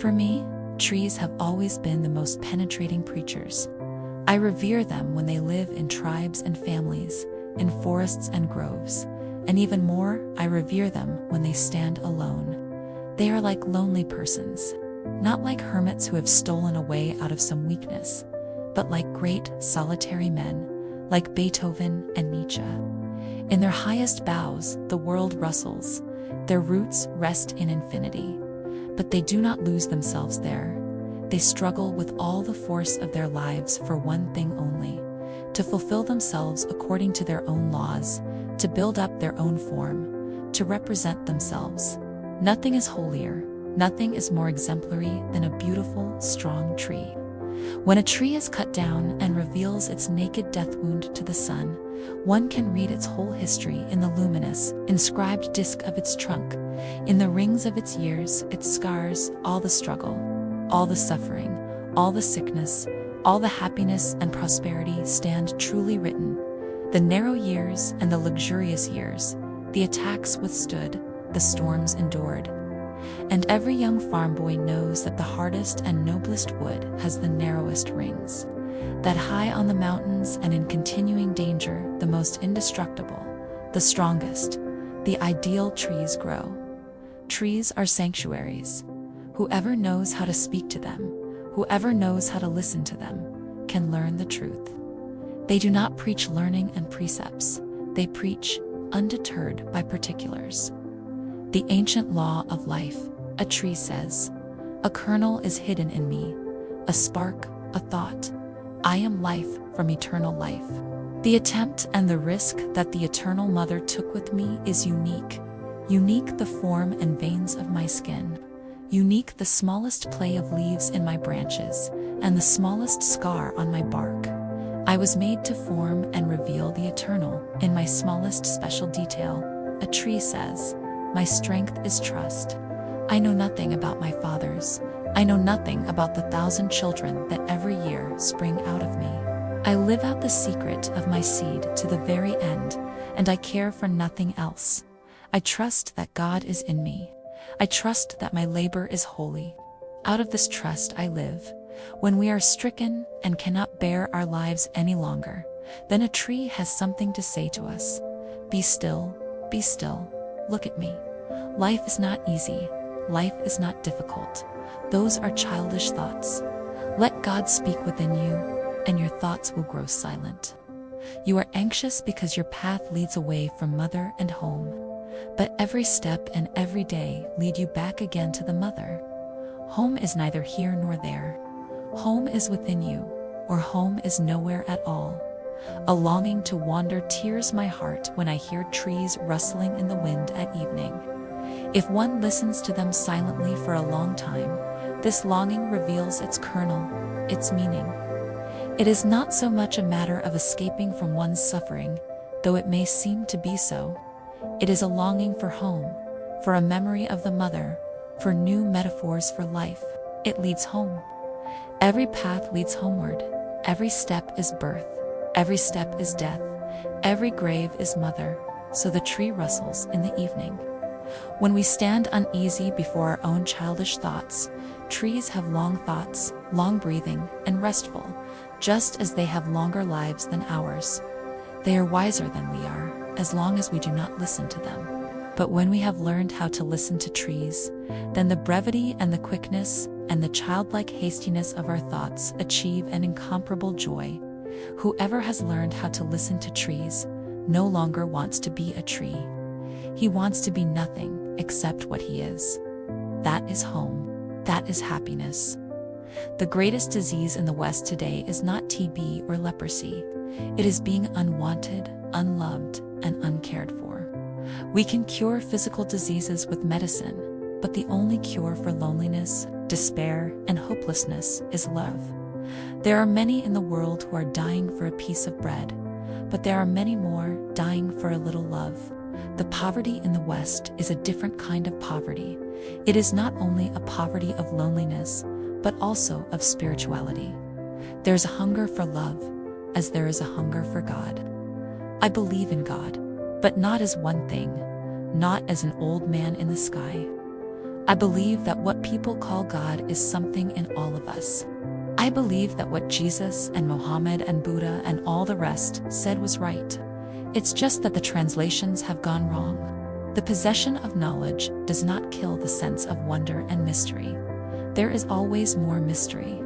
For me, trees have always been the most penetrating preachers. I revere them when they live in tribes and families, in forests and groves, and even more, I revere them when they stand alone. They are like lonely persons, not like hermits who have stolen away out of some weakness, but like great solitary men, like Beethoven and Nietzsche. In their highest boughs, the world rustles, their roots rest in infinity. But they do not lose themselves there. They struggle with all the force of their lives for one thing only: to fulfill themselves according to their own laws, to build up their own form, to represent themselves. Nothing is holier, nothing is more exemplary than a beautiful, strong tree. When a tree is cut down and reveals its naked death wound to the sun, one can read its whole history in the luminous, inscribed disk of its trunk, in the rings of its years, its scars, all the struggle, all the suffering, all the sickness, all the happiness and prosperity stand truly written. The narrow years and the luxurious years, the attacks withstood, the storms endured. And every young farm boy knows that the hardest and noblest wood has the narrowest rings, that high on the mountains and in continuing danger, the most indestructible, the strongest, the ideal trees grow. Trees are sanctuaries. Whoever knows how to speak to them, whoever knows how to listen to them, can learn the truth. They do not preach learning and precepts, they preach, undeterred by particulars. The ancient law of life, a tree says, a kernel is hidden in me, a spark, a thought. I am life from eternal life. The attempt and the risk that the eternal mother took with me is unique. Unique the form and veins of my skin. Unique the smallest play of leaves in my branches, and the smallest scar on my bark. I was made to form and reveal the eternal in my smallest special detail, a tree says. My strength is trust. I know nothing about my fathers. I know nothing about the 1,000 children that every year spring out of me. I live out the secret of my seed to the very end, and I care for nothing else. I trust that God is in me. I trust that my labor is holy. Out of this trust I live. When we are stricken and cannot bear our lives any longer, then a tree has something to say to us. Be still, look at me. Life is not easy. Life is not difficult. Those are childish thoughts. Let God speak within you, and your thoughts will grow silent. You are anxious because your path leads away from mother and home. But every step and every day lead you back again to the mother. Home is neither here nor there. Home is within you, or home is nowhere at all. A longing to wander tears my heart when I hear trees rustling in the wind at evening. If one listens to them silently for a long time, this longing reveals its kernel, its meaning. It is not so much a matter of escaping from one's suffering, though it may seem to be so. It is a longing for home, for a memory of the mother, for new metaphors for life. It leads home. Every path leads homeward. Every step is birth. Every step is death. Every grave is mother. So the tree rustles in the evening. When we stand uneasy before our own childish thoughts, trees have long thoughts, long breathing, and restful, just as they have longer lives than ours. They are wiser than we are, as long as we do not listen to them. But when we have learned how to listen to trees, then the brevity and the quickness and the childlike hastiness of our thoughts achieve an incomparable joy. Whoever has learned how to listen to trees no longer wants to be a tree. He wants to be nothing except what he is. That is home. That is happiness. The greatest disease in the West today is not TB or leprosy. It is being unwanted, unloved, and uncared for. We can cure physical diseases with medicine, but the only cure for loneliness, despair, and hopelessness is love. There are many in the world who are dying for a piece of bread, but there are many more dying for a little love. The poverty in the West is a different kind of poverty. It is not only a poverty of loneliness, but also of spirituality. There's a hunger for love, as there is a hunger for God. I believe in God, but not as one thing, not as an old man in the sky. I believe that what people call God is something in all of us. I believe that what Jesus and Mohammed and Buddha and all the rest said was right. It's just that the translations have gone wrong. The possession of knowledge does not kill the sense of wonder and mystery. There is always more mystery.